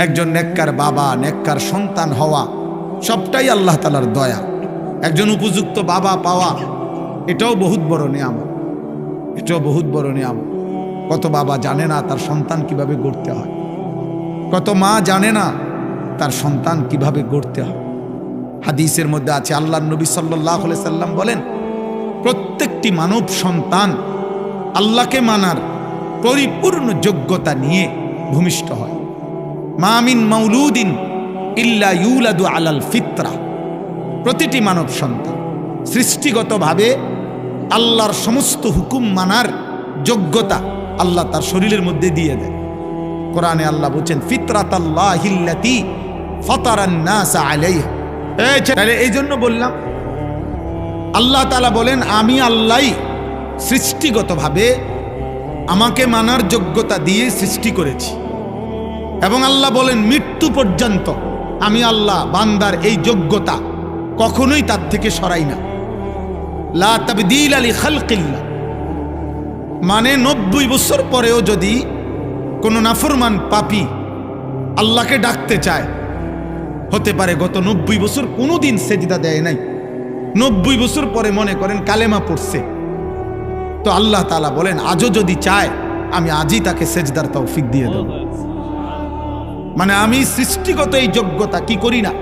একজন নেককার বাবা, নেককার সন্তান হওয়া সবটাই আল্লাহ তাআলার দয়া। একজন উপযুক্ত বাবা পাওয়া এটাও বহুত বড় নিয়ামত, এটাও বহুত বড় নিয়ামত। কত বাবা জানে না তার সন্তান কিভাবে গড়তে হয়, কত মা জানে না তার সন্তান কিভাবে গড়তে হয়। হাদিসের মধ্যে আছে, আল্লাহর নবী সাল্লাল্লাহু আলাইহি সাল্লাম বলেন, প্রত্যেকটি মানব সন্তান আল্লাহকে মানার পরিপূর্ণ যোগ্যতা নিয়ে ভূমিষ্ঠ হয়। মা মিন মাউলুদিন ইল্লা ইউলাদু আলাল ফিতরা। প্রতিটি মানব সন্তান সৃষ্টিগতভাবে আল্লাহর সমস্ত হুকুম মানার যোগ্যতা আল্লাহ তার শরীরের মধ্যে দিয়ে দেয়। কোরআনে আল্লাহ বলছেন, ফিতরাতাল্লাহিল্লাতী ফাতারান নাস আলাইহা। এই জন্য বললাম, আল্লাহ তাআলা বলেন আমি আল্লাহই সৃষ্টিগতভাবে আমাকে মানার যোগ্যতা দিয়ে সৃষ্টি করেছি। এবং আল্লাহ বলেন মৃত্যু পর্যন্ত আমি আল্লাহ বান্দার এই যোগ্যতা কখনোই তার থেকে সরাই না। লা তাবদীলা লিখালকিল্লাহ, মানে 90 বছর পরেও যদি কোনো নাফরমান পাপী আল্লাহকে ডাকতে চায়, হতে পারে গত 90 বছর কোনোদিন সেজদা দেয় নাই, 90 বছর পরে মনে করেন কালেমা পড়ছে, তো আল্লাহ তাআলা বলেন আজও যদি চায় আমি আজই তাকে সেজদার তৌফিক দিয়ে দেব। মানে আমি সৃষ্টিগত এই যোগ্যতা কি করি না,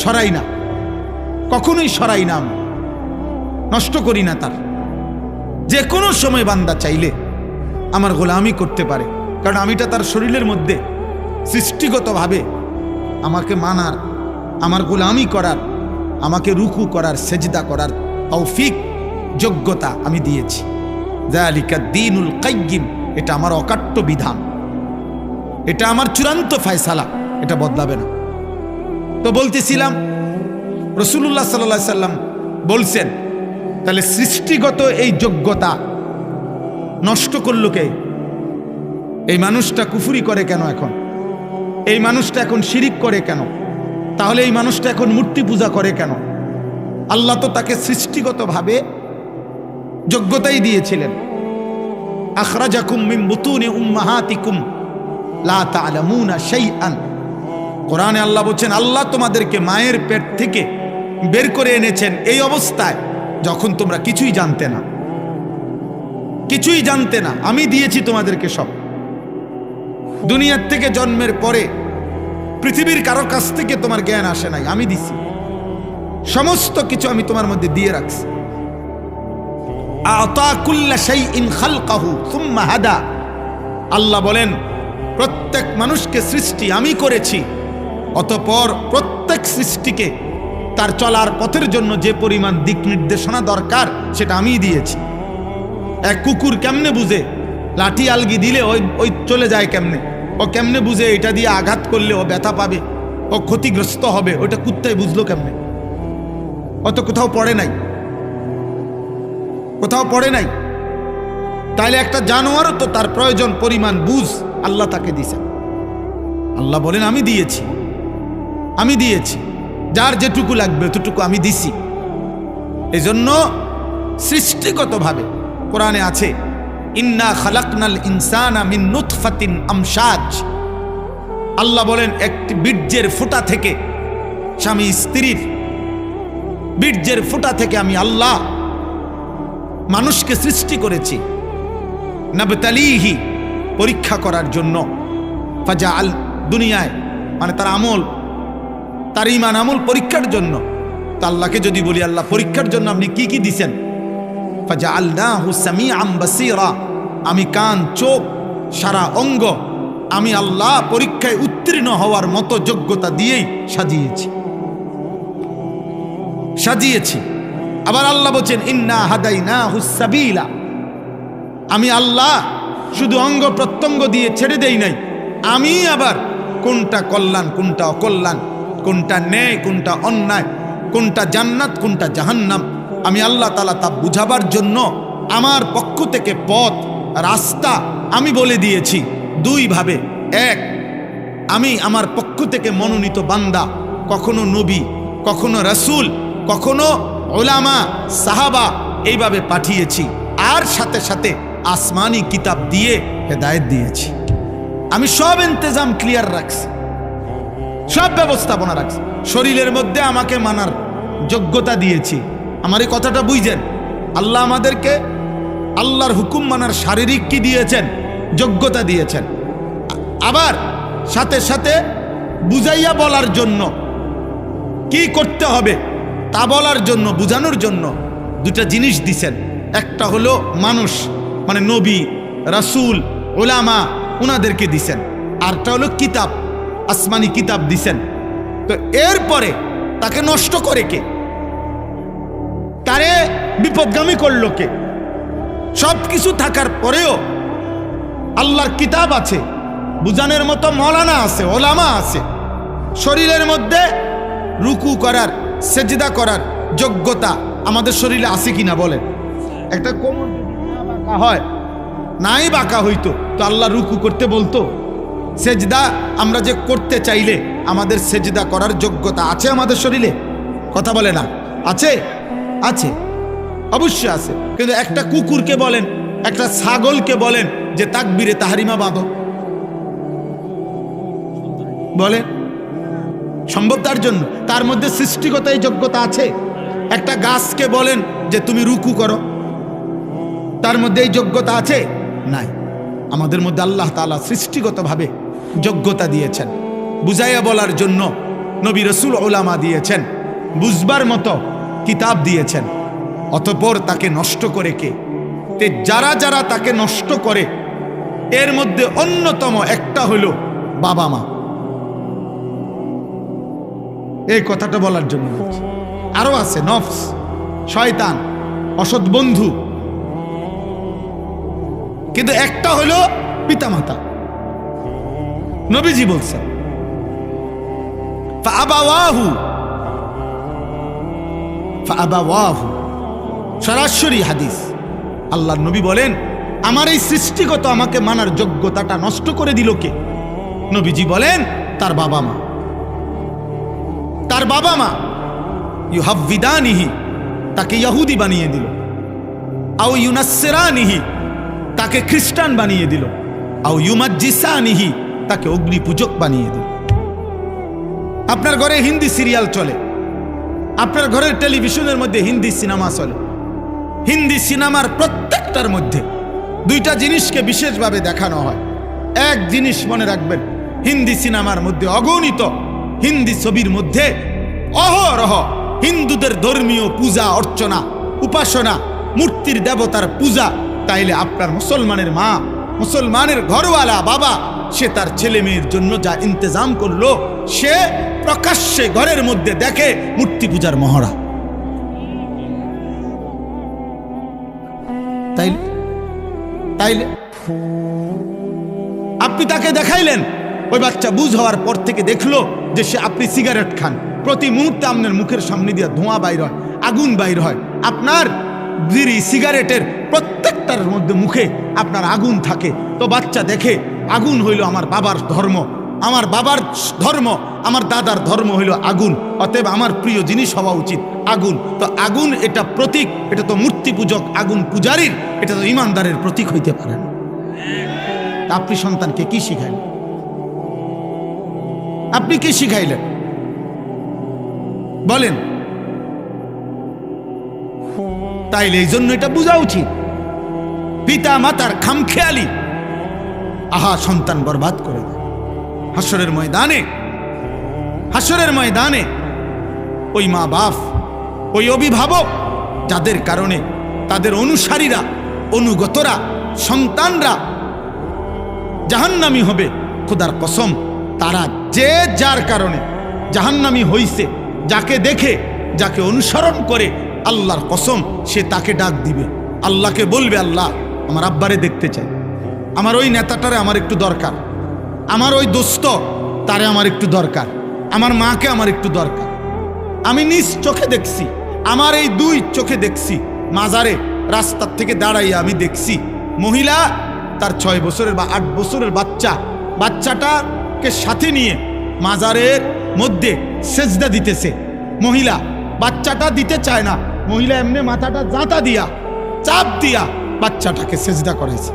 সরাই না, কখনোই সরাই না, আমি নষ্ট করি না তার। যে কোনো সময় বান্দা চাইলে আমার গোলামি করতে পারে, কারণ আমিটা তার শরীরের মধ্যে সৃষ্টিগতভাবে আমাকে মানার, আমার গোলামি করার, আমাকে রুকু করার, সেজদা করার তৌফিক যোগ্যতা আমি দিয়েছি। যালিকা দ্বীনুল কাইয়্যিম, এটা আমার অকাট্য বিধান, এটা আমার চূড়ান্ত ফয়সালা, এটা বদলাবে না। তো বলতেছিলাম রাসূলুল্লাহ সাল্লাল্লাহু আলাইহি সাল্লাম বলছেন, তাহলে সৃষ্টিগত এই যোগ্যতা নষ্ট করলো কে? এই মানুষটা কুফরি করে কেন এখন? এই মানুষটা এখন শিরিক করে কেন? তাহলে এই মানুষটা এখন মূর্তি পূজা করে কেন? আল্লাহ তো তাকে সৃষ্টিগতভাবে যোগ্যতাই দিয়েছিলেন। আখরাজাকুম মিন বুতুনি উম্মাহাতিকুম লা তা'লামুনা শাইআন। কোরআনে আল্লাহ বলেন আল্লাহ তোমাদেরকে মায়ের পেট থেকে বের করে এনেছেন এই অবস্থায় যখন তোমরা কিছুই জানতে না, কিছুই জানতে না। আমি দিয়েছি তোমাদেরকে সব। দুনিয়ার থেকে জন্মের পরে পৃথিবীর কারো কাছ থেকে তোমার জ্ঞান আসে নাই, আমি দিছি সমস্ত কিছু, আমি তোমার মধ্যে দিয়ে রাখছি। আ'তা কুল্লা শাইইন খালকাহু সুম্মা হাদা। আল্লাহ বলেন প্রত্যেক মানুষকে সৃষ্টি আমি করেছি, অতঃপর প্রত্যেক সৃষ্টিকে তার চলার পথের জন্য যে পরিমাণ দিক নির্দেশনা দরকার সেটা আমি দিয়েছি। এক কুকুর কেমনে বুঝে লাঠি আলগি দিলে ওই চলে যায় কেমনে? ও কেমনে বুঝে এটা দিয়ে আঘাত করলে ও ব্যথা পাবে, ও ক্ষতিগ্রস্ত হবে? ওটা কুত্তায় বুঝলো কেমনে? অত কোথাও পড়ে নাই, কোথাও পড়ে নাই। তাইলে একটা জানোয়ারও তো তার প্রয়োজন পরিমাণ বুঝ আল্লাহ তাকে দিয়েছেন। আল্লাহ বলেন আমি দিয়েছি, আমি দিয়েছি, যার যেটুকু লাগবে ততটুকু আমি দিছি। এজন্য সৃষ্টিগতভাবে কোরআনে আছে, ইন্না খালাকনাল ইনসানা মিন নুতফাতিন আমশাজ। আল্লাহ বলেন একটি বীর্যের ফোঁটা থেকে, স্বামী স্ত্রীর বীর্যের ফোঁটা থেকে আমি আল্লাহ মানুষকে সৃষ্টি করেছি, নাবতালিহি, পরীক্ষা করার জন্য। ফাজাআল, দুনিয়ায় মানে তার আমল, তার ঈমান আমল পরীক্ষার জন্য। তা আল্লাহকে যদি বলি আল্লাহ পরীক্ষার জন্য আপনি কি কি দিছেন? ফাজাআলনাহু সামিআন বাসীরা, আমি কান, চোখ, সারা অঙ্গ আমি আল্লাহ পরীক্ষায় উত্তীর্ণ হওয়ার মতো যোগ্যতা দিয়েই সাজিয়েছি, সাজিয়েছি। আবার আল্লাহ বলেন ইন্না হাদাইনাহুস সাবিলা, আমি আল্লাহ শুধু অঙ্গ প্রত্যঙ্গ দিয়ে ছেড়ে দেই নাই, আমি আবার কোনটা কল্যাণ কোনটা অকল্যাণ, কোনটা ন্যায় কোনটা অন্যায়, কোনটা জান্নাত কোনটা জাহান্নাম, আমি আল্লাহ তাআলা তা বুঝাবার জন্য আমার পক্ষ থেকে পথ রাস্তা আমি বলে দিয়েছি দুই ভাবে। এক, আমি আমার পক্ষ থেকে মনোনীত বান্দা, কখনো নবী, কখনো রাসূল, কখনো উলামা, সাহাবা, এইভাবে পাঠিয়েছি। আর সাথে সাথে আসমানি কিতাব দিয়ে হেদায়েত দিয়েছি। আমি সব ইন্তজাম ক্লিয়ার রাখছি। সব ব্যবস্থাপনা রাখছে। শরীরের মধ্যে আমাকে মানার যোগ্যতা দিয়েছি। আমার এই কথাটা বুঝছেন? আল্লাহ আমাদেরকে আল্লাহর হুকুম মানার শারীরিক কি দিয়েছেন? যোগ্যতা দিয়েছেন। আবার সাথে সাথে বুঝাইয়া বলার জন্য, কি করতে হবে তা বলার জন্য, বুঝানোর জন্য দুটা জিনিস দিছেন। একটা হলো মানুষ, মানে নবী, রাসূল, উলামা, উনাদেরকে দিছেন। আরটা হলো কিতাব, আসমানি কিতাব দিছেন। তো এরপরে তাকে নষ্ট করে কে? তারে বিপদগামী করলো কে? সব কিছু থাকার পরেও আল্লাহর কিতাব আছে, বুঝানোর মতো মৌলানা আছে, ওলামা আছে। শরীরের মধ্যে রুকু করার, সেজদা করার যোগ্যতা আমাদের শরীরে আছে কিনা বলেন? একটা কোমর যদি না বাঁকা হয়, নাই বাঁকা হইতো তো আল্লাহ রুকু করতে বলতো? সেজদা আমরা যে করতে চাইলে আমাদের সেজদা করার যোগ্যতা আছে আমাদের শরীরে? কথা বলে না? আছে? আছে, অবশ্যই আছে। কিন্তু একটা কুকুরকে বলেন, একটা ছাগলকে বলেন যে তাকবীরে তাহরিমা বাঁধো, বলে সম্ভব? তার জন্য তার মধ্যে সৃষ্টিগত এই যোগ্যতা আছে। একটা গাছকে বলেন যে তুমি রুকু করো, তার মধ্যে এই যোগ্যতা আছে? নাই। আমাদের মধ্যে আল্লাহ তাআলা সৃষ্টিগতভাবে যোগ্যতা দিয়েছেন, বুঝাইয়া বলার জন্য নবী, রাসূল, উলামা দিয়েছেন, বুঝবার মতো কিতাব দিয়েছেন। অতঃপর তাকে নষ্ট করে কে? যারা যারা তাকে নষ্ট করে এর মধ্যে অন্যতম একটা হলো বাবা মা। এই কথাটা বলার জন্য বলছি। আরো আছে নফস, শয়তান, অসৎ বন্ধু, কিন্তু একটা হলো পিতামাতা। নবীজি বলছেন ফাআবাওয়াহু, ফাআবাওয়াহু, সরাসরি হাদিস। আল্লাহর নবী বলেন আমার এই সৃষ্টিগত আমাকে মানার যোগ্যতাটা নষ্ট করে দিল কে? নবীজি বলেন তার বাবা মা। তার বাবা মা ইউহাব্বিদানিহি, তাকে ইহুদি বানিয়ে দিল, আও ইউনাসসিরানিহি, তাকে খ্রিস্টান বানিয়ে দিল, আও ইউমাজ্জিসানিহি, তাকে অগ্নি পূজক বানিয়ে দিল। আপনার ঘরে হিন্দি সিরিয়াল চলে, আপনার ঘরের টেলিভিশনের মধ্যে হিন্দি সিনেমা চলে। হিন্দি সিনেমার প্রত্যেকটার মধ্যে দুইটা জিনিসকে বিশেষভাবে দেখানো হয়। এক জিনিস মনে রাখবেন, হিন্দি সিনেমার মধ্যে অগণিত হিন্দি ছবির মধ্যে অহরহ হিন্দুদের ধর্মীয় পূজা অর্চনা, উপাসনা, মূর্তির দেবতার পূজা। তাইলে আপনার মুসলমানের মা, মুসলমানের ঘরওয়ালা বাবা, সে তার ছেলে মেয়ের জন্য যা ইন্তজাম করলো, সে প্রকাশ্যে ঘরের মধ্যে দেখে মূর্তি পূজার মহড়া। তাইলে তাইলে আপনি তাকে দেখাইলেন, ওই বাচ্চা বুঝ হওয়ার পর থেকে দেখলো যে সে, আপনি সিগারেট খান, প্রতি মুহূর্তে আপনার মুখের সামনে দিয়ে ধোঁয়া বাইর হয়, আগুন বাইর হয়। আপনার বিড়ি সিগারেটের প্রত্যেকটার মধ্যে মুখে আপনার আগুন থাকে। তো বাচ্চা দেখে আগুন হইল আমার বাবার ধর্ম, আমার বাবার ধর্ম, আমার দাদার ধর্ম হইল আগুন, অতএব আমার প্রিয় জিনিস হওয়া উচিত আগুন। তো আগুন এটা প্রতীক, এটা তো মূর্তি পূজক, আগুন পূজারীর, এটা তো ইমানদারের প্রতীক হইতে পারে না। আপনি সন্তানকে কি শিখাইলেন? আপনি কি শিখাইলেন বলেন? তাইলে এই জন্য এটা বোঝা উচিত, পিতা মাতার খামখেয়ালি আহা সন্তান বরবাদ করে দেয়। হাসরের ময়দানে, হাসরের ময়দানে ওই মা বাপ, ওই অভিভাবক যাদের কারণে তাদের অনুসারীরা, অনুগতরা, সন্তানরা জাহান্নামী হবে, খোদার কসম তারা যে যার কারণে জাহান্নামী হইছে, যাকে দেখে, যাকে অনুসরণ করে, আল্লাহর কসম সে তাকে ডাক দিবে, আল্লাহকে বলবে আল্লাহ আমার আব্বারে দেখতে চাই, আমার ওই নেতাটারে আমার একটু দরকার, আমার ওই দোস্ত তারে আমার একটু দরকার, আমার মাকে আমার একটু দরকার। আমি নিজ চোখে দেখছি, আমার এই দুই চোখে দেখছি, মাজারে রাস্তার থেকে দাঁড়াইয়া আমি দেখছি মহিলা তার 6 বছরের বা 8 বছরের বাচ্চাটাকে সাথে নিয়ে মাজারের মধ্যে সেজদা দিতেছে। মহিলা বাচ্চাটা দিতে চায় না, মহিলা এমনি মাথাটা জাঁতা দিয়া, চাপ দিয়া বাচ্চাটাকে সেজদা করেছে।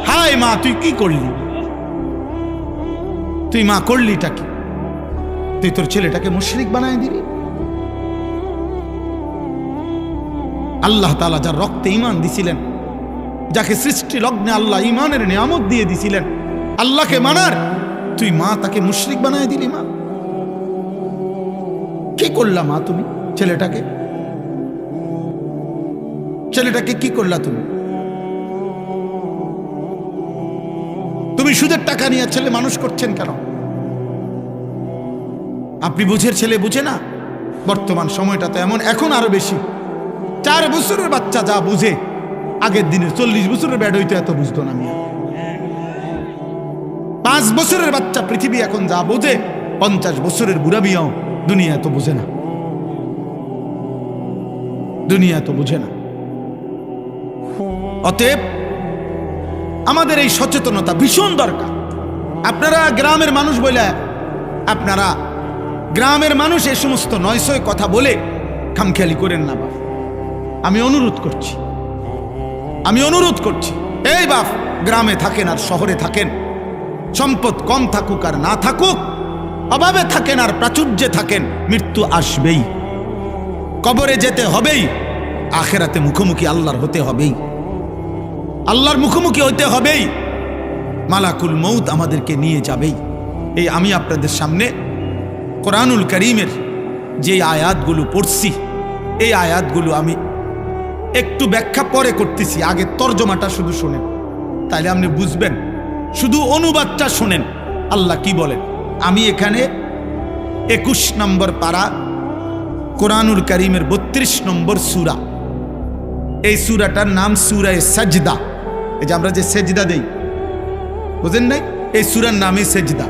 হায় মা, তুই কি করলি? তুই মা করলিটা কি? তুই তোর ছেলেটাকে মুশরিক বানায় দিবি? আল্লাহ তাআলা যার রক্তে ঈমান দিছিলেন, যাকে সৃষ্টি লগ্নে আল্লাহ ঈমানের নিয়ামত দিয়ে দিছিলেন, আল্লাহকে মানার, তুই মা তাকে মুশরিক বানায় দিলি। মা কি করলা? মা তুমি ছেলেটাকে কি করলা? তুমি সুদের টাকা নিয়ে ছেলে মানুষ করছেন কেন? আপনি বুঝের ছেলে বুঝে না? বর্তমান সময়টা তো এমন, এখন আরো বেশি। 4 বছরের বাচ্চা যা বুঝে, আগের দিনে 40 বছরের ব্যাড হইতো এত বুঝতো না। 5 বছরের বাচ্চা পৃথিবী এখন যা বোঝে, 50 বছরের বুড়া বিয়াও দুনিয়া এত বুঝে না। অতএব আমাদের এই সচেতনতা ভীষণ দরকার। আপনারা গ্রামের মানুষ বলে, আপনারা গ্রামের মানুষ এই সমস্ত নয়সয় কথা বলে খামখেয়ালি করেন না বাপ। আমি অনুরোধ করছি, এই বাপ, গ্রামে থাকেন আর শহরে থাকেন, সম্পদ কম থাকুক আর না থাকুক, অভাবে থাকেন আর প্রাচুর্যে থাকেন, মৃত্যু আসবেই, কবরে যেতে হবেই, আখেরাতে মুখোমুখি আল্লাহর হতে হবেই, আল্লাহর মুখোমুখি হতে হবেই, মালাকুল মউত আমাদেরকে নিয়ে যাবেই। এই আমি আপনাদের সামনে কোরআনুল কারীমের যে আয়াতগুলো পড়ছি, এই আয়াতগুলো আমি একটু ব্যাখ্যা পরে করতেছি, আগে তর্জমাটা শুধু শোনেন, তাইলে আপনি বুঝবেন। শুধু অনুবাদটা শোনেন আল্লাহ কি বলেন। আমি এখানে 21 নম্বর পারা কোরআনুল কারীমের 32 নম্বর সূরা, এই সূরাটার নাম সূরায়ে সাজদা। এই যে আমরা যে সেজদা দেই, বুঝেন নাই? এই সূরার নামে সেজদা।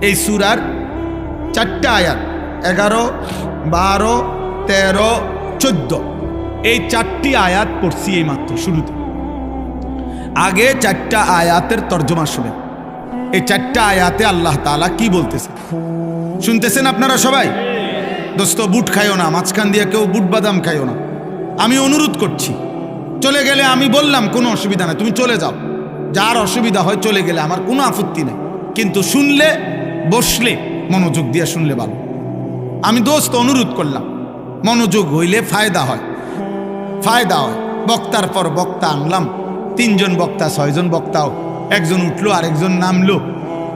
এই সূরার 4টা আয়াত, 11, 12, 13, 14, এই 4টি আয়াত পড়ছি এই মাত্র শুরুতে। আগে 4টা আয়াতের তর্জমা শুনেন। এই 4টা আয়াতে আল্লাহ তাআলা কি বলতেছে শুনতেছেন আপনারা সবাই? দোস্ত, বুট খাইও না, মাঝখান দিয়ে কেউ বুট বাদাম খাইও না। আমি অনুরোধ করছি, চলে গেলে আমি বললাম কোনো অসুবিধা নাই, তুমি চলে যাও, যার অসুবিধা হয় চলে গেলে আমার কোনো আপত্তি নেই, কিন্তু শুনলে, বসলে মনোযোগ দিয়ে শুনলে ভালো। আমি দোস্ত অনুরোধ করলাম, মনোযোগ হইলে ফায়দা হয়। বক্তার পর বক্তা আনলাম, 3 জন বক্তা, 6 জন বক্তাও, একজন উঠলো আরেকজন নামলো,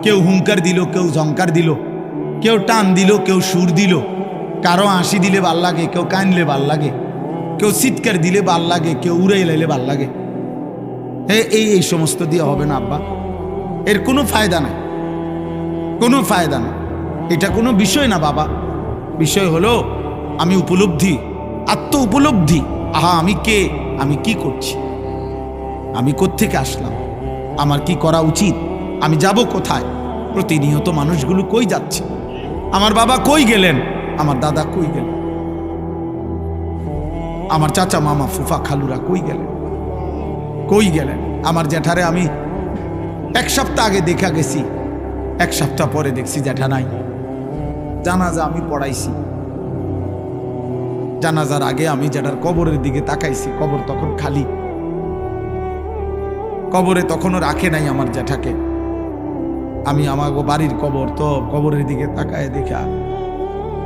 কেউ হুঙ্কার দিল, কেউ ঝঙ্কার দিল, কেউ টান দিল, কেউ সুর দিল, কারো হাসি দিলে ভাল লাগে, কেউ কানলে ভাল লাগে, কেউ চিৎকার দিলে ভাল লাগে, কেউ উড়াই লাইলে ভাল লাগে। এই সমস্ত দিয়ে হবে না আব্বা, এর কোনো ফায়দা নাই, এটা কোনো বিষয় না বাবা। বিষয় হলো আমি উপলব্ধি, আত্ম উপলব্ধি। আহা, আমি কে, আমি কি করছি, আমি কোত্থেকে আসলাম, আমার কি করা উচিত, আমি যাব কোথায়, প্রতিনিয়ত মানুষগুলো কই যাচ্ছে, আমার বাবা কই গেলেন, আমার দাদা কই গেলেন, আমার চাচা মামা ফুফা খালুরা কই গেলেন, আমার জ্যাঠারে আমি 1 সপ্তাহ আগে দেখা গেছি, 1 সপ্তাহ পরে দেখছি জ্যাঠা নাই। জানাজা আমি পড়াইছি, জানাজার আগে আমি জ্যাঠার কবরের দিকে তাকাইছি, কবর তখন খালি, কবরে তখনও রাখে নাই আমার জ্যাঠাকে। আমি আমার বাড়ির কবর, তো কবরের দিকে তাকায় দেখা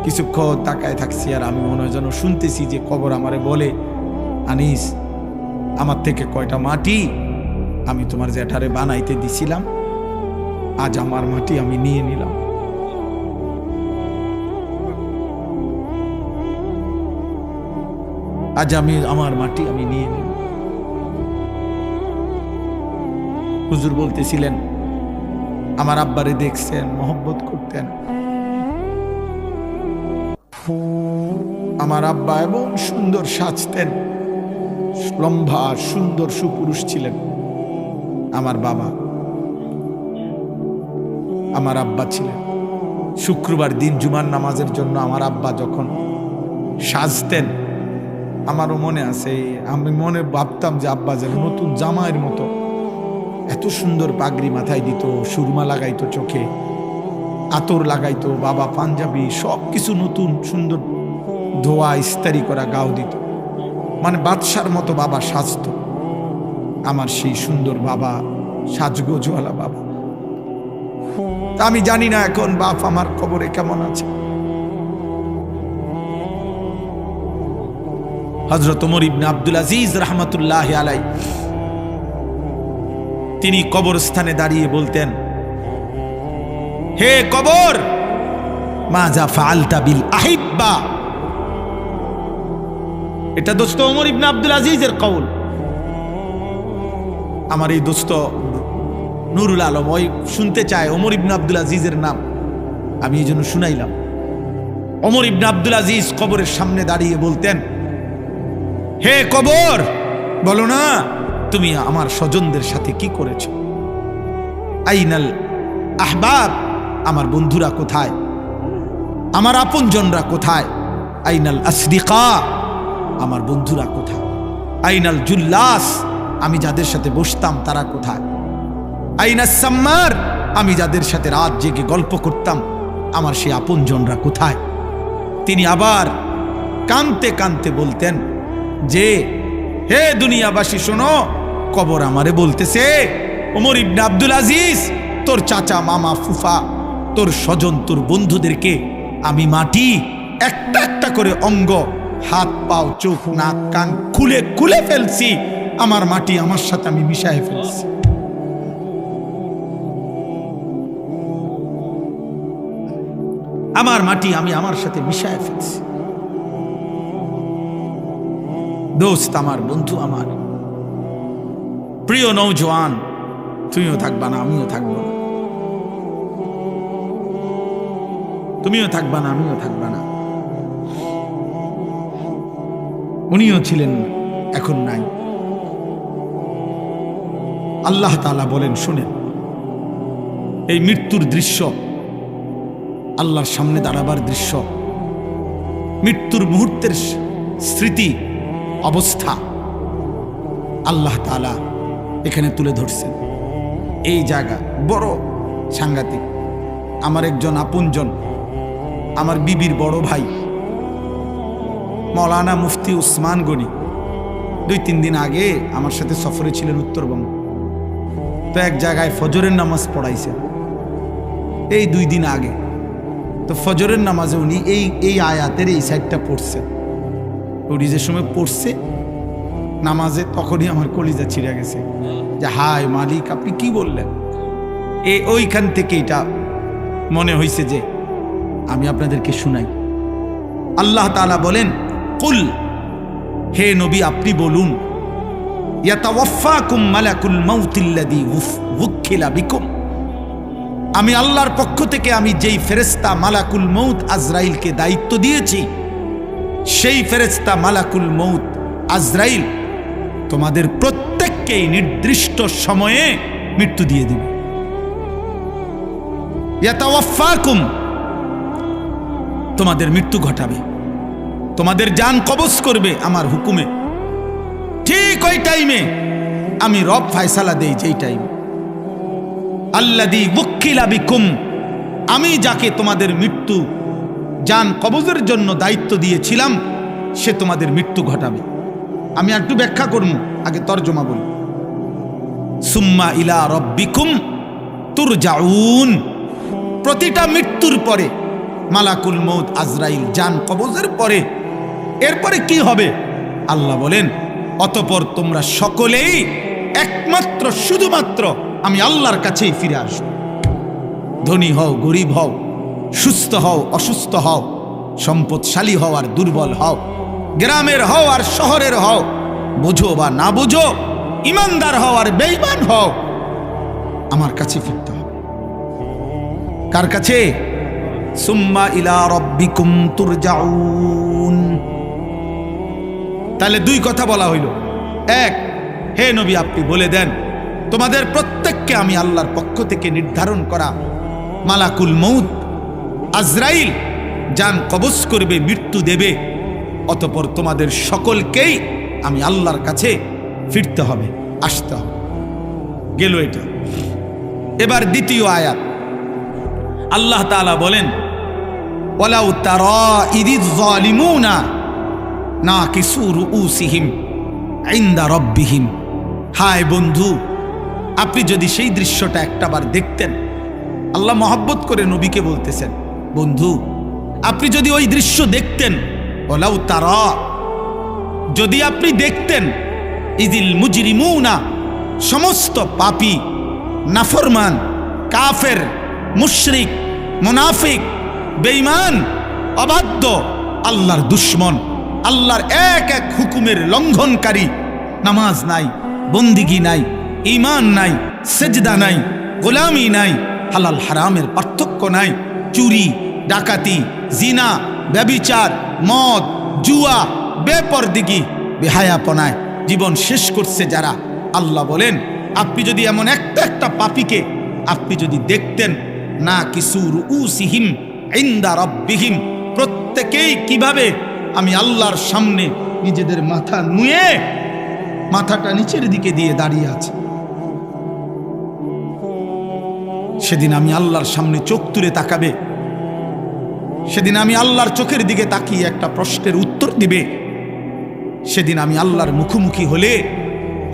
কিছুক্ষণ তাকায় থাকছি, আর আমি মনে হয় যেন শুনতেছি যে কবর আমারে বলে, আনিস, আমার থেকে কয়টা মাটি আমি তোমার জ্যাঠারে বানাইতে দিছিলাম, আজ আমার মাটি আমি নিয়ে নিলাম। আমার মাটি আমি নিয়ে নিলাম। হুজুর বলতেছিলেন, আমার আব্বারে দেখছেন, মহব্বত করতেন। আমার আব্বা এবং সুন্দর সাজতেন, লম্বা সুন্দর সুপুরুষ ছিলেন। আমার বাবা, আমার আব্বা ছিলেন। শুক্রবার দিন জুমার নামাজের জন্য আমার আব্বা যখন সাজতেন, আমারও মনে আছে, আমি মনে ভাবতাম যে আব্বা যেন নতুন জামাইয়ের মতো এত সুন্দর পাগড়ি মাথায় দিত, সুরমা লাগাইতো চোখে, আতর লাগাইতো, বাবা পাঞ্জাবি সব কিছু নতুন সুন্দর ধোয়া ইস্তারি করা গাও দিত, মানে বাদশার মতো বাবা সাজত। আমার সেই সুন্দর বাবা, সাজগোজওয়ালা বাবা। তা আমি জানি না এখন বাপ আমার কবরে কেমন আছে। হযরত ওমর ইবনে আব্দুল আজিজ রাহমাতুল্লাহি আলাইহি তিনি কবরস্থানে দাঁড়িয়ে বলতেন, হে কবর, মাজা ফাআলতা বিল আহিব্বা। এটা দোস্ত ওমর ইবনে আব্দুল আজিজের কওল। আমার এই দোস্ত নুরুল আলম ওই শুনতে চায় ওমর ইবনে আব্দুল আজিজের নাম, আমি এই জন্য শুনাইলাম। ওমর ইবনে আব্দুল আজিজ কবরের সামনে দাঁড়িয়ে বলতেন, হে কবর, বলো না তুমি আমার স্বজনদের সাথে কি করেছো? আইনাল আহবাব, আমার বন্ধুরা কোথায়? আমার আপনজনরা কোথায়? আইনাল আসদিকা, আমার বন্ধুরা কোথায়? আইনাল জুল্লাস, আমি যাদের সাথে বসতাম তারা কোথায়? আইনাস সাম্মার, আমি যাদের সাথে রাত জেগে গল্প করতাম আমার সেই আপনজনরা কোথায়? তিনি আবার কাঁদতে কাঁদতে বলতেন যে, হে দুনিয়াবাসী শোনো, কবর আমারে বলতেছে, ওমর ইবনে আব্দুল আজিজ, তোর চাচা মামা ফুফা তোর স্বজন তোর বন্ধুদেরকে আমি মাটি একটা একটা করে অঙ্গ, হাত পাও চোখ নাক কান খুলে খুলে ফেলছি, আমার মাটি আমার সাথে আমি মিশায় ফেলছি। আমার মাটি আমি আমার সাথে মিশায় ফেলছি। দোস্ত আমার, বন্ধু আমার, প্রিয় নওজোয়ান, তুমিও থাকবা না আমিও থাকবো না, তুমিও থাকবা না আমিও থাকবা না। উনিও ছিলেন, এখন নাই। আল্লাহ তাআলা বলেন, শুনেন, এই মৃত্যুর দৃশ্য, আল্লাহর সামনে দাঁড়াবার দৃশ্য, মৃত্যুর মুহূর্তের স্মৃতি অবস্থা আল্লাহ তাআলা এখানে তুলে ধরছেন। এই জায়গা বড় সাংঘাতিক। আমার একজন আপনজন, আমার বিবির বড় ভাই মাওলানা মুফতি উসমান গনি 2-3 দিন আগে আমার সাথে সফরে ছিলেন উত্তরবঙ্গ। তো এক জায়গায় ফজরের নামাজ পড়াইছেন এই 2 দিন আগে। তো ফজরের নামাজে উনি এই আয়াতের এই সাইডটা পড়ছেন। উনি যে সময় পড়ছে নামাজে, তখনই আমার কলিজা ছিঁড়ে গেছে যে হায় মালিক, আপনি কি বললেন? ওইখান থেকে এটা মনে হয়েছে যে আমি আপনাদেরকে শুনাই। আল্লাহ তাআলা বলেন, কুল, হে নবী আপনি বলুন, ইয়াতাওয়াফাকুম মালাকুল মাউতিল্লাযী ওয়াক্কিলা বিকুম, আমি আল্লাহর পক্ষ থেকে আমি যেই ফেরেশতা মালাকুল মউত আজরাইলকে দায়িত্ব দিয়েছি, সেই ফেরেশতা মালাকুল মউত আজরাইল তোমাদের প্রত্যেককেই নির্দিষ্ট সময়ে মৃত্যু দিয়ে দিবে। ইয়াতাওয়াফাকুম, তোমাদের মৃত্যু ঘটাবে, তোমাদের জান কবজ করবে আমার হুকুমে। ঠিক ওই টাইমে আমি রব ফয়সালা দেই, যেই টাইম আল্লাযী ওয়াক্কিলা বিকুম, আমি যাকে তোমাদের মৃত্যু জান কবজের জন্য দায়িত্ব দিয়েছিলাম সে তোমাদের মৃত্যু ঘটাবে। আমি একটু ব্যাখ্যা করব, আগে তরজমা বলি। সুম্মা ইলা রাব্বিকুম তুরজাউন, প্রতিটা মৃত্যুর পরে মালাকুল মউত আজরাইল জান কবজের পরে এরপরে কি হবে? আল্লাহ বলেন, অতঃপর তোমরা সকলেই একমাত্র শুধুমাত্র আমি আল্লাহর কাছেই ফিরে আসবে। ধনী হও গরিব হও, সুস্থ হও অসুস্থ হও, সম্পদশালী হও আর দুর্বল হও, গ্রামের হও আর শহরের হও, বোঝো বা না বোঝো, ইমানদার হও আর বেঈমান হও, আমার কাছে ফিরতে হবে। কার কাছে? সুম্মা ইলা রাব্বিকুম তুরজাউন। তাহলে 2 কথা বলা হইল। 1, হে নবী আপনি বলে দেন তোমাদের প্রত্যেককে আমি আল্লাহর পক্ষ থেকে নির্ধারণ করা মালাকুল মউত আজরাইল জান কবজ করবে, মৃত্যু দেবে, অতঃপর তোমাদের সকলকেই আমি আল্লাহর কাছে ফিরতে হবে, আসতে হবে। গেল এটা। এবার দ্বিতীয় আয়াত, আল্লাহ তাআলা বলেন, ওয়ালাউ তারা ইযিয যালিমুনা নাকিসু রুউসিহিম ইনদা রাব্বিহিম। হায় বন্ধু, আপনি যদি সেই দৃশ্যটা একটাবার দেখতেন, আল্লাহ মহব্বত করে নবীকে বলতেছেন, বন্ধু আপনি যদি ওই দৃশ্য দেখতেন, ওয়ালাউ তারা, যদি আপনি দেখতেন, ইদিল মুজরিমুনা, সমস্ত পাপী, নাফরমান, কাফের, মুশরিক, মুনাফিক, বেঈমান, অবাধ্য, আল্লাহর দুশ্মন, আল্লাহর এক এক হুকুমের লঙ্ঘনকারী, নামাজ নাই, বন্দিগি নাই, ঈমান নাই, সেজদা নাই, গোলামি নাই, হালাল হারামের পার্থক্য নাই, চুরি, ডাকাতি, জিনা, ব্যভিচার, মদ, জুয়া, বেপরদিগি, বেহায়াপনায় জীবন শেষ করছে যারা, আল্লাহ বলেন আপনি যদি এমন একটা একটা পাপীকে আপনি যদি দেখতেন, না কিছু রুউসিহিম ইনদা রাব্বিহিম, প্রত্যেকেই কিভাবে আমি আল্লাহর সামনে নিজেদের মাথা নুয়ে মাথাটা নিচের দিকে দিয়ে দাঁড়িয়ে আছে। সেদিন আমি আল্লাহর সামনে চোখ তুলে তাকাবে, সেদিন আমি আল্লাহর চোখের দিকে তাকিয়ে একটা প্রশ্নের উত্তর দিবে, সেদিন আমি আল্লাহর মুখোমুখি হলে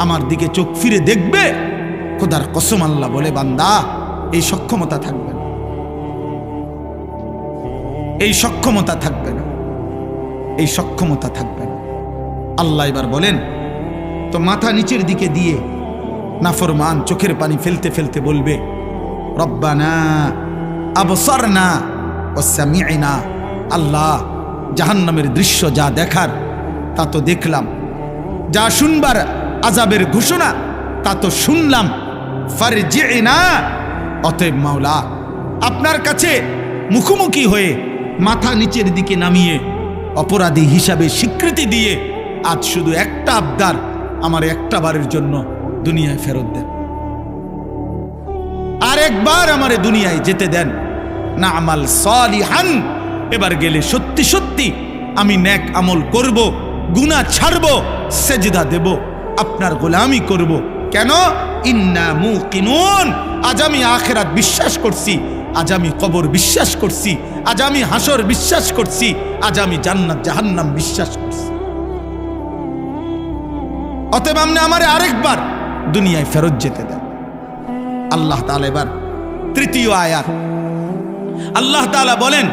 আমার দিকে চোখ ফিরে দেখবে। খোদার কসম আল্লাহ বলে, বান্দা এই সক্ষমতা থাকবে না, এই সক্ষমতা থাকবে না, এই সক্ষমতা থাকবে না। আল্লাহ এবার বলেন, তো মাথা নিচের দিকে দিয়ে নাফরমান চোখের পানি ফেলতে ফেলতে বলবে, রব্বানা আবসারনা ওয়া সামি'না, আল্লাহ জাহান্নামের দৃশ্য যা দেখার তা তো দেখলাম, যা শুনবার আযাবের ঘোষণা তা তো শুনলাম, ফারজি'না, অতএব মাওলা আপনার কাছে মুখোমুখি হয়ে মাথা নিচের দিকে নামিয়ে অপরাধী হিসাবে স্বীকৃতি দিয়ে আজ শুধু একটা আবদার, আমার একটা বারের জন্য দুনিয়ায় ফেরত দেন, আর একবার আমারে দুনিয়ায় যেতে দেন, না আমাল সালিহান, এবার গেলে সত্যি সত্যি আমি নেক আমল করব, গুনাহ ছাড়ব, সেজদা দেব, আপনার গোলামি করব। কেন? ইন্না মুকিনুন, আজ আমি আখিরাত বিশ্বাস করছি, আজ আমি কবর বিশ্বাস করছি, আজ আমি হাসর বিশ্বাস করছি, আজ আমি জান্নাত জাহান্নাম বিশ্বাস করছি। অতএব আপনি আমারে আরেকবার দুনিয়ায় ফেরত যেতে দেন। আল্লাহ তাআলা এবার তৃতীয় আয়াত, আল্লাহ তাআলা বলেন,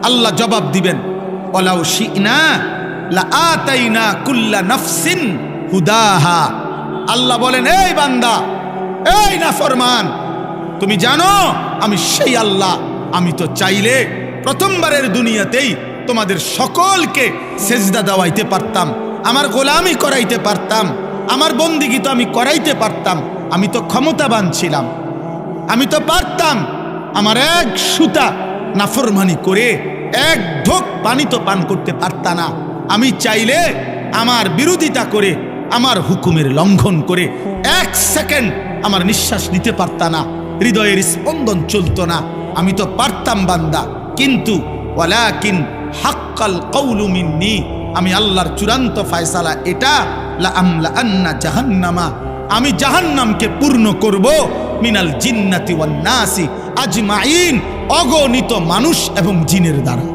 আল্লাহ জবাব দিবেন, ওয়ালাউ শি'না লাআতাইনা কুল্লা নাফসিন হুদাহা। আল্লাহ বলেন, এই বান্দা, এই নাফরমান, তুমি জানো আমি সেই আল্লাহ, আমি তো চাইলে প্রথমবারের দুনিয়াতেই তোমাদের সকলকে সেজদা দেওয়াইতে পারতাম, আমার গোলামি করাইতে পারতাম, আমার বন্দিগি তো আমি করাইতে পারতাম, আমি তো ক্ষমতাবান ছিলাম, আমি তো পারতাম, আমার এক সুতা নাফরমানি করে এক ঢোক পানি তো পান করতে পারতা না, আমি চাইলে আমার বিরোধিতা করে, আমার হুকুমের লঙ্ঘন করে এক সেকেন্ড আমার নিঃশ্বাস নিতে পারতা না, হৃদয়ের স্পন্দন চলতো না, আমি তো পারতাম বান্দা, কিন্তু ওয়ালাকিন হাক্কাল কওলু মিন্নি, আমি আল্লাহর চূড়ান্ত ফয়সালা এটা, লা আমলা আন্না জাহান্নামা, আমি জাহান্নামকে পূর্ণ করব, মিনাল জিন্নাতি ওয়ান নাসি আজমাইন, অগণিত মানুষ এবং জিনের দ্বারা,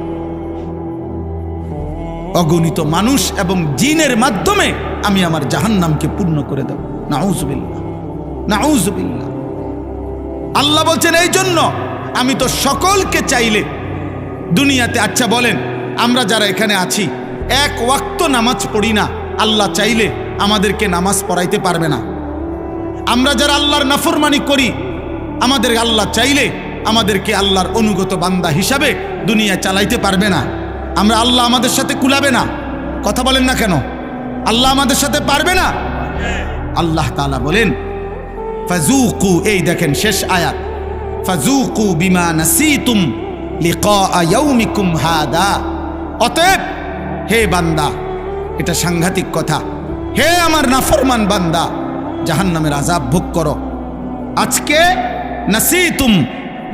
অগণিত মানুষ এবং জিনের মাধ্যমে আমি আমার জাহান্নামকে পূর্ণ করে দেব। নাউযুবিল্লাহ, নাউযুবিল্লাহ। আল্লাহ বলছেন, এই জন্য আমি তো সকলকে চাইলে দুনিয়াতে, আচ্ছা বলেন আমরা যারা এখানে আছি এক ওয়াক্ত নামাজ পড়ি না, আল্লাহ চাইলে আমাদেরকে নামাজ পড়াইতে পারবে না? আমরা যারা আল্লাহর নাফরমানি করি, আমাদের আল্লাহ চাইলে আমাদেরকে আল্লাহর অনুগত বান্দা হিসাবে দুনিয়া চালাইতে পারবে না? আমরা আল্লাহ আমাদের সাথে কুলাবে না? কথা বলেন না কেন? আল্লাহ আমাদের সাথে পারবে না? আল্লাহ তাআলা বলেন, ফাযুকু, এই দেখেন শেষ আয়াত, ফাযুকু বিমা নাসিতুম লিকা ইয়াউমিকুম হাদা। অতএব হে বান্দা, এটা সাংঘাতিক কথা, হে আমার নাফরমান বান্দা, জাহান্নামের আযাব ভোগ করো। আজকে নাসিতুম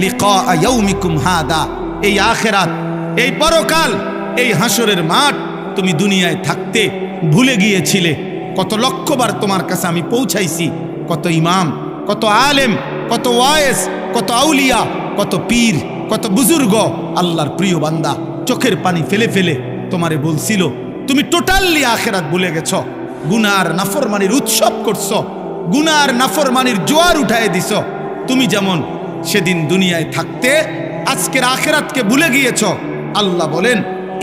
লিকা ইয়াউমিকুম হাদা, এই আখিরাত, এই পরকাল, এই হাসরের মাঠ তুমি দুনিয়ায় থাকতে ভুলে গিয়েছিলে। কত লক্ষবার তোমার কাছে আমি পৌঁছাইছি, কত ইমাম, কত আলেম, কত ওয়াইজ, কত আউলিয়া, কত পীর, কত বুজুর্গ, আল্লাহর প্রিয় বান্দা চোখের পানি ফেলে ফেলে তোমারে বলছিল, তুমি টোটালি আখিরাত ভুলে গেছো, গুনার নাফরমানির উৎসব করছো, গুনার নাফরমানির জোয়ার উঠায় দিছো। তুমি যেমন সেদিন দুনিয়ায় থাকতে আজকের আখিরাতকে ভুলে গিয়েছ। আল্লাহ বলেন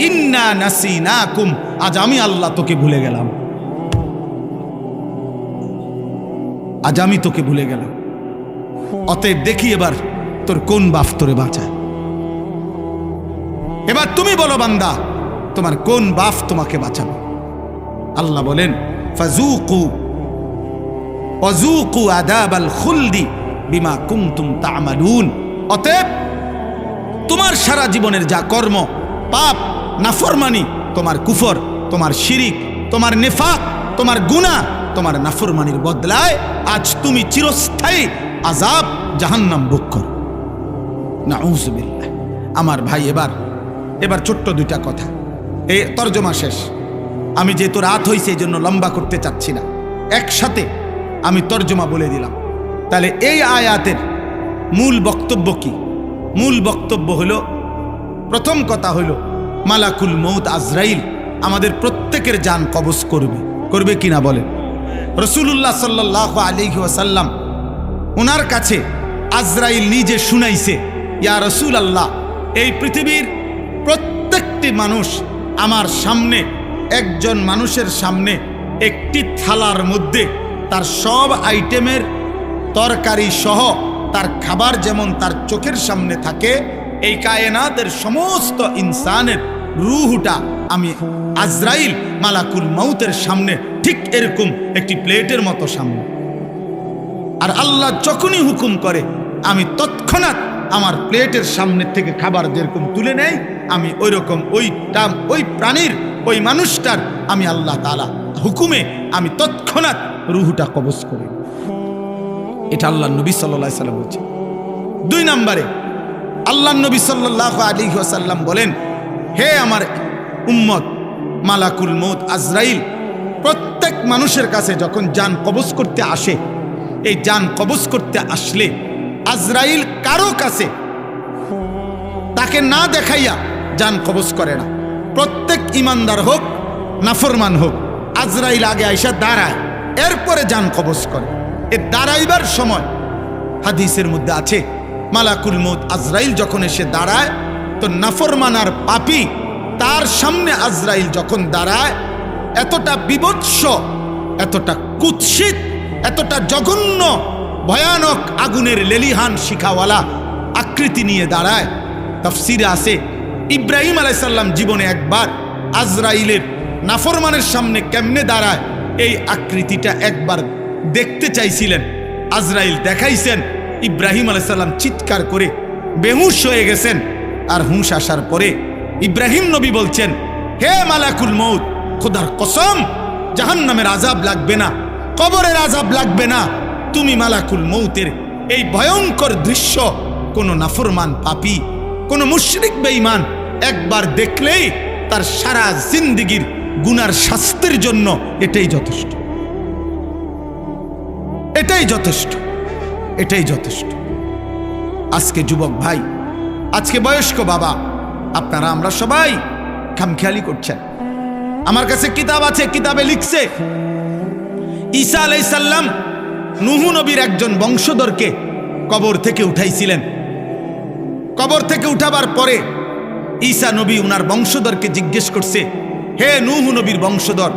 ইন্না নাসিনাকুম, আজ আমি আল্লাহ তোকে ভুলে গেলাম, আজ আমি তোকে ভুলে গেলাম। অতএব দেখি এবার তোর কোন বাপ তোরে বাঁচায়। এবার তুমি বলো বান্দা, তোমার কোন বাপ তোমাকে বাঁচাবে? আল্লাহ বলেন ফাযুকু ওয়াযুকু আযাবাল খুলদি বিমা কুনতুম তা'মালুন। অতএব তোমার সারা জীবনের যা কর্ম, পাপ, নাফরমানি, তোমার কুফর, তোমার শিরিক, তোমার নেফাক, তোমার গুনাহ, তোমার নাফরমানির বদলায় আজ তুমি চিরস্থায়ী আযাব জাহান্নাম ভোগ করো। নাউযুবিল্লাহ। আমার ভাই, এবার ছোট্ট দুইটা কথা, এই তরজমা শেষ। আমি যেহেতু রাত হয়েছে এই জন্য লম্বা করতে চাচ্ছি না, একসাথে আমি তরজমা বলে দিলাম। তাহলে এই আয়াতের মূল বক্তব্য কি? মূল বক্তব্য হলো, প্রথম কথা হলো মালাকুল মউত আজরাইল আমাদের প্রত্যেকের জান কবজ করবে কিনা বলেন? রাসূলুল্লাহ সাল্লাল্লাহু আলাইহি ওয়াসাল্লাম ওনার কাছে আজরাইল নিজে শুনাইছে, ইয়া রাসূলুল্লাহ, এই পৃথিবীর প্রত্যেকটি মানুষ আমার সামনে, একজন মানুষের সামনে একটি থালার মধ্যে তার সব আইটেমের তরকারি সহ তার খাবার যেমন তার চোখের সামনে থাকে, এই কায়নাতের সমস্ত ইনসানের রূহটা আমি আজরাইল মালাকুল মউতের সামনে ঠিক এরকম একটি প্লেটের মতো সামনে। আর আল্লাহ যখনই হুকুম করে আমি তৎক্ষণাৎ আমার প্লেটের সামনে থেকে খাবার যেরকম তুলে নেই, আমি ওই রকম ওই প্রাণীর, ওই মানুষটার আমি আল্লাহ তাআলা হুকুমে আমি তৎক্ষণাৎ রূহটা কবজ করি। এটা আল্লাহ নবী সাল্লাল্লাহু আলাইহি ওয়াসাল্লাম বলছেন। 2 নম্বরে আল্লাহ নবী সাল্লাল্লাহু আলাইহি ওয়াসাল্লাম বলেন, হে আমার উম্মত, মালাকুল মউত আজরাইল প্রত্যেক মানুষের কাছে যখন জান কবজ করতে আসে, এই জান কবজ করতে আসলে আজরাইল কারো কাছে তাকে না দেখাইয়া জান কবজ করে না। প্রত্যেক ইমানদার হোক নাফরমান হোক, আজরাইল আগে আইসা দাঁড়ায়, এরপরে জান কবজ করে। এ দাঁড়াইবার সময় হাদিসের মধ্যে আছে, মালাকুল মউত আজরাইল যখন এসে দাঁড়ায়, তো নাফরমান আর পাপী তার সামনে আজরাইল যখন দাঁড়ায়, এতটা বিভৎস, এতটা কুৎসিত, এতটা জঘন্য, ভয়ানক আগুনের লেলিহান শিখাওয়ালা আকৃতি নিয়ে দাঁড়ায়। তাফসিরে আছে, ইব্রাহিম আলাইহিস সালাম জীবনে একবার আজরাইলের নাফরমানের সামনে কেমনে দাঁড়ায় এই আকৃতিটা একবার দেখতে চাইছিলেন। আজরাইল দেখাইছেন, ইব্রাহিম আলাইহিস সালাম চিৎকার করে বেহুশ হয়ে গেছেন। আর হুঁশ আসার পরে ইব্রাহিম নবী বলছেন, হে মালাকুল মউত, খোদার কসম, জাহান্নামের আযাব লাগবে না, কবরের আযাব লাগবে না। তুমি মালাকুল মউতের এই ভয়ঙ্কর দৃশ্য কোনো নাফরমান পাপী, কোনো মুশরিক বেঈমান একবার দেখলেই তার সারা জিন্দেগীর গুনার শাস্তির জন্য এটাই যথেষ্ট, এটাই যথেষ্ট, এটাই যথেষ্ট। আজকে যুবক ভাই, আজকে বয়স্ক বাবা, আপনারা আমরা সবাই খামখেয়ালি করছেন। আমার কাছে কিতাব আছে, কিতাবে লিখছে ঈসা আলাইহিস সালাম নূহ নবীর একজন বংশধরকে কবর থেকে উঠাইছিলেন। কবর থেকে উঠাবার পরে ঈসা নবী উনার বংশধরকে জিজ্ঞেস করছে, হে নূহ নবীর বংশধর,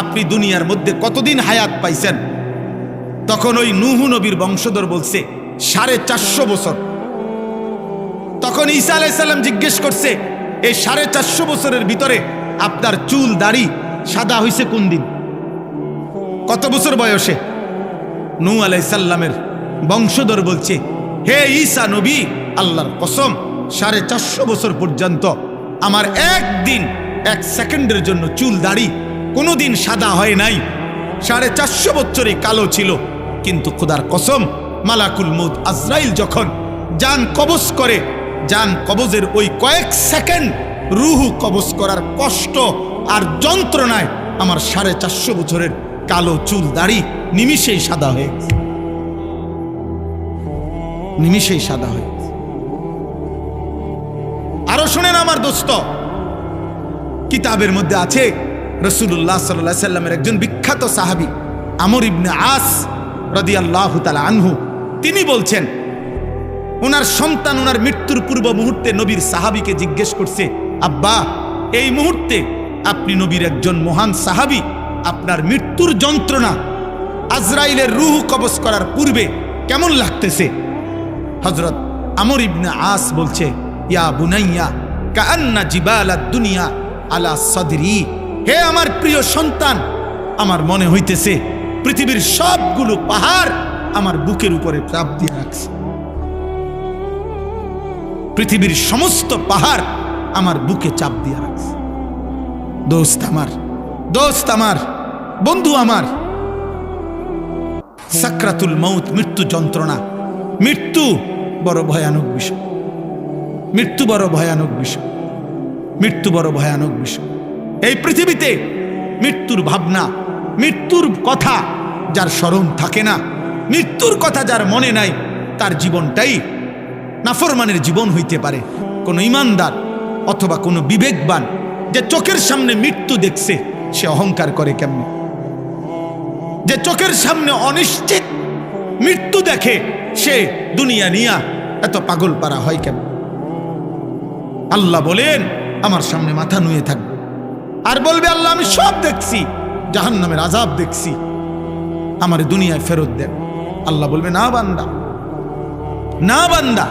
আপনি দুনিয়ার মধ্যে কতদিন হায়াত পাইছেন? তখন ওই নূহ নবীর বংশধর বলছে 450 বছর। তখন ঈসা আলাইহিস সালাম জিজ্ঞেস করছে, এই 450 বছরের ভিতরে আপনার চুল দাড়ি সাদা হইছে কোন দিন, কত বছর বয়সে? নূহ আলাইহিস সালামের বংশধর বলছে, হে ঈসা নবী, আল্লাহর কসম 450 বছর পর্যন্ত আমার একদিন, 1 সেকেন্ডের জন্য চুল দাড়ি কোনোদিন সাদা হয় নাই। 450 বছরে কালো ছিল। কিন্তু খোদার কসম, মালাকুল মউত আজরাইল যখন জান কবজ করে, জান কবজের ওই কয়েক সেকেন্ড রূহ কবজ করার কষ্ট আর যন্ত্রণায় আমার 450 বছরের কালো চুল দাড়ি নিমিষেই সাদা হয়ে গেছে, নিমিষেই সাদা হয়ে গেছে। আরো শুনেন আমার দোস্ত, কিতাবের মধ্যে আছে রাসূলুল্লাহ সাল্লাল্লাহু আলাইহি সাল্লামের একজন বিখ্যাত সাহাবী আমর ইবনে আস রাদিয়াল্লাহু তাআলা আনহু, তিনি বলছেন, ওনার সন্তান ওনার মৃত্যুর পূর্ব মুহূর্তে নবীর সাহাবীকে জিজ্ঞেস করছে, আব্বা এই মুহূর্তে আপনি নবীর একজন মহান সাহাবী, আপনার মৃত্যুর যন্ত্রণা আজরাইলের রূহ কবজ করার পূর্বে কেমন লাগতেছে? হযরত আমর ইবনে আস বলছে, ইয়া বুনাইয়া কাআন্না জিবালাদ দুনিয়া আলা সাদরি, হে আমার প্রিয় সন্তান, আমার মনে হইতেছে পৃথিবীর সবগুলো পাহাড় আমার বুকের উপরে চাপ দিয়ে রাখছে। পৃথিবীর সমস্ত পাহাড় আমার বুকে চাপ দিয়ে রাখছে। দোস্ত আমার, বন্ধু আমার, সাকরাতুল মউত, মৃত্যু যন্ত্রণা, মৃত্যু বড় ভয়ানক বিষয়, মৃত্যু বড় ভয়ানক বিষয়, মৃত্যু বড় ভয়ানক বিষয়। এই পৃথিবীতে মৃত্যুর ভাবনা, মৃত্যুর কথা যার স্মরণ থাকে না, মৃত্যুর কথা যার মনে নাই, তার জীবনটাই নাফরমানের জীবন হইতে পারে। কোনো ইমানদার অথবা কোনো বিবেকবান যে চোখের সামনে মৃত্যু দেখছে, সে অহংকার করে কেমনে? যে চোখের সামনে অনিশ্চিত মৃত্যু দেখে, সে দুনিয়া নিয়া এত পাগল পারা হয় কেন? আল্লাহ বলেন আমার সামনে মাথা নুয়ে থাকবে আর বলবে, আল্লাহ আমি সব দেখছি, জাহান্নামের আযাব দেখছি, আমার দুনিয়ায় ফেরত দেন। আল্লাহ বলবে, না বান্দা, না বান্দা,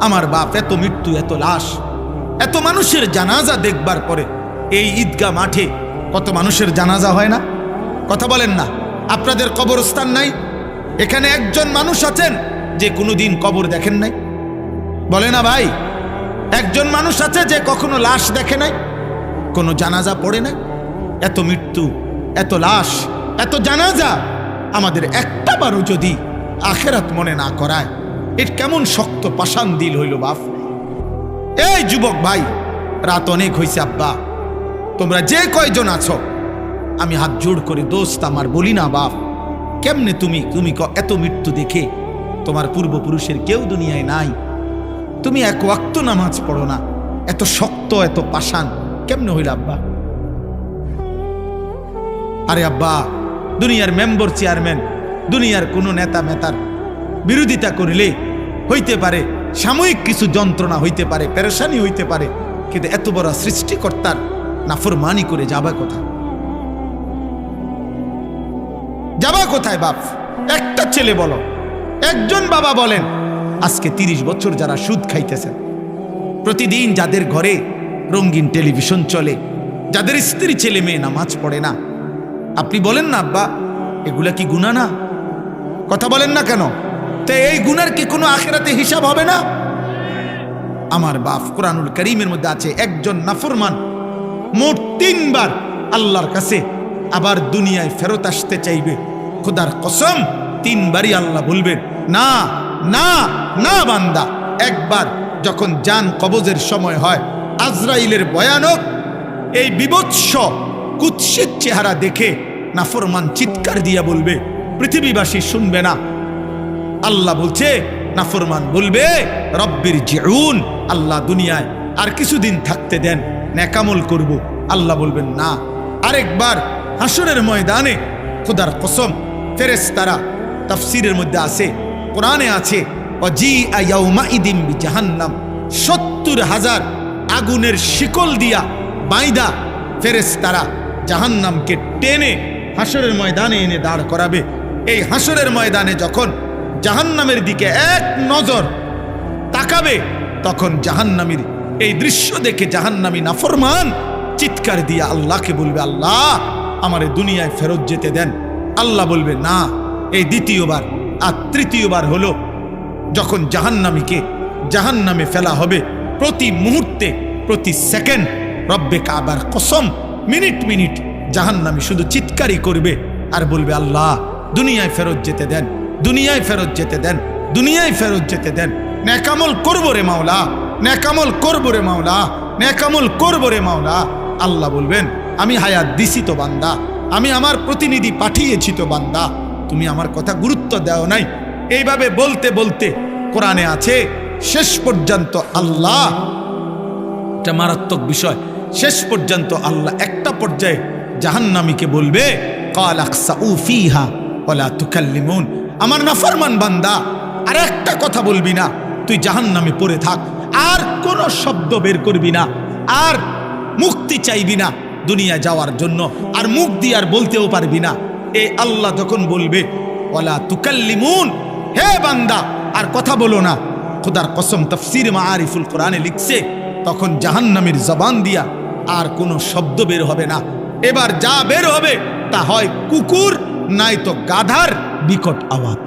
আমার বাপ এত মৃত্যু, এত লাশ, এত মানুষের জানাজা দেখবার পরে এই ঈদগাহ মাঠে কত মানুষের জানাজা হয় না? কথা বলেন না? আপনাদের কবরস্থান নাই? এখানে একজন মানুষ আছেন যে কোনোদিন কবর দেখেন নাই? বলে না ভাই? একজন মানুষ আছে যে কখনো লাশ দেখে নাই, কোনো জানাজা পড়ে নাই? এত মৃত্যু, এত লাশ, এত জানাজা, আমাদের একটা বারও যদি আখেরাত মনে না করায়, এর কেমন শক্ত পাষাণ দিল হইল বাপ। এই যুবক ভাই, রাত অনেক হয়েছে আব্বা, তোমরা যে কয়জন আছো আমি হাত জোড় করে দোস্ত আমার বলি না বাপ, কেমনে তুমি এত মৃত্যু দেখে, তোমার পূর্বপুরুষের কেউ দুনিয়ায় নাই, তুমি এক ওয়াক্ত নামাজ পড়ো না, এত শক্ত, এত পাষাণ কেমনে হইল আব্বা? আরে আব্বা, দুনিয়ার মেম্বার, চেয়ারম্যান, দুনিয়ার কোনো নেতা মেতার বিরোধিতা করিলে হইতে পারে সাময়িক কিছু যন্ত্রণা হইতে পারে, পেরেশানি হইতে পারে, কিন্তু এত বড় সৃষ্টিকর্তার নাফরমানি করে যাবা কোথায়? যাবা কোথায় বাপ? একটা ছেলে বলো, একজন বাবা বলেন, আজকে 30 বছর যারা সুদ খাইতেছেন, প্রতিদিন যাদের ঘরে রঙিন টেলিভিশন চলে, যাদের স্ত্রী ছেলে মেয়ে নামাজ পড়ে না, আপনি বলেন না আব্বা এগুলা কি গুনাহ না? কথা বলেন না কেন? তো এই গুনার কি কোনো আখিরাতে হিসাব হবে না? আমার বাপ, কোরআনুল কারীমের মধ্যে আছে একজন নাফরমান মোট 3 বার আল্লাহর কাছে আবার দুনিয়ায় ফেরত আসতে চাইবে। খোদার কসম 3 বারই আল্লাহ বলবেন, না না না বান্দা। একবার যখন জান কবজের সময় হয়, আজরাইলের ভয়ানক এই বিভৎস কুৎসিত চেহারা দেখে নাফরমান চিৎকার দিয়া বলবে, পৃথিবীবাসী শুনবে না। আল্লাহ বলছে, নাফরমান বলবে, রব্বির জিউন, আল্লাহ দুনিয়ায় আর কিছুদিন থাকতে দেন, নেকামল করব। আল্লাহ বলবেন না। আরেকবার হাসরের ময়দানে খোদার কসম ফেরেশতারা, তাফসীরের মধ্যে আছে, কোরআনে আছে, ওয়াজিআ ইয়াউমাইদিন বিজাহান্নাম, 70,000 আগুনের শিকল দিয়া বাইদা ফেরেশতারা জাহান্নামকে টেনে হাসরের ময়দানে এনে দাঁড় করাবে। এই হাসরের ময়দানে যখন জাহান্নামের দিকে এক নজর তাকাবে, তখন জাহান্নামীর এই দৃশ্য দেখে জাহান্নামী নাফরমান চিৎকার দিয়া আল্লাহকে বলবে, আল্লাহ আমারে দুনিয়ায় ফেরত যেতে দেন। আল্লাহ বলবে না। এই দ্বিতীয়বার। আর তৃতীয়বার হলো যখন জাহান্নামীকে জাহান্নামে ফেলা হবে, প্রতি মুহূর্তে, প্রতি সেকেন্ড, রব্বে কাবার কসম, মিনিট মিনিট জাহান্নামী শুধু চিৎকারই করবে আর বলবে, আল্লাহ দুনিয়ায় ফেরত যেতে দেন, দুনিয়ায় ফেরত যেতে দেন, দুনিয়ায় ফেরত যেতে দেন। নেকামল করবো রে মাওলা, নেকামল করবো রে মাওলা, নেকামল করবো রে মাওলা। আল্লাহ বলবেন, আমি হায়াত দিছি তো বান্দা, আমি আমার প্রতিনিধি পাঠিয়েছি তো বান্দা, তুমি আমার কথা গুরুত্ব দাও নাই। এইভাবে বলতে বলতে কোরআনে আছে, শেষ পর্যন্ত আল্লাহ, এটা মারাত্মক বিষয়, শেষ পর্যন্ত আল্লাহ একটা পর্যায়ে জাহান্নামীকে বলবে, কাল আকসাউ ফিহা ওয়ালা তুকাল্লিমুন, আমার নাফরমান বান্দা আর একটা কথা বলবি না, তুই জাহান্নামে পড়ে থাক, আর কোনো শব্দ বের করবি না, আর মুক্তি চাইবি না দুনিয়া যাওয়ার জন্য, আর মুখ দিয়ে আর বলতেও পারবি না। এ আল্লাহ যখন বলবে ওয়ালা তুকাল্লিমুন, হে বান্দা আর কথা বলো না, খোদার কসম তাফসীর মাআরিফুল কোরআনে লিখছে তখন জাহান্নামের জবান দিয়া আর কোনো শব্দ বের হবে না। এবার যা বের হবে তা হয় কুকুর নাই তো গাধার বিকট আওয়াজ।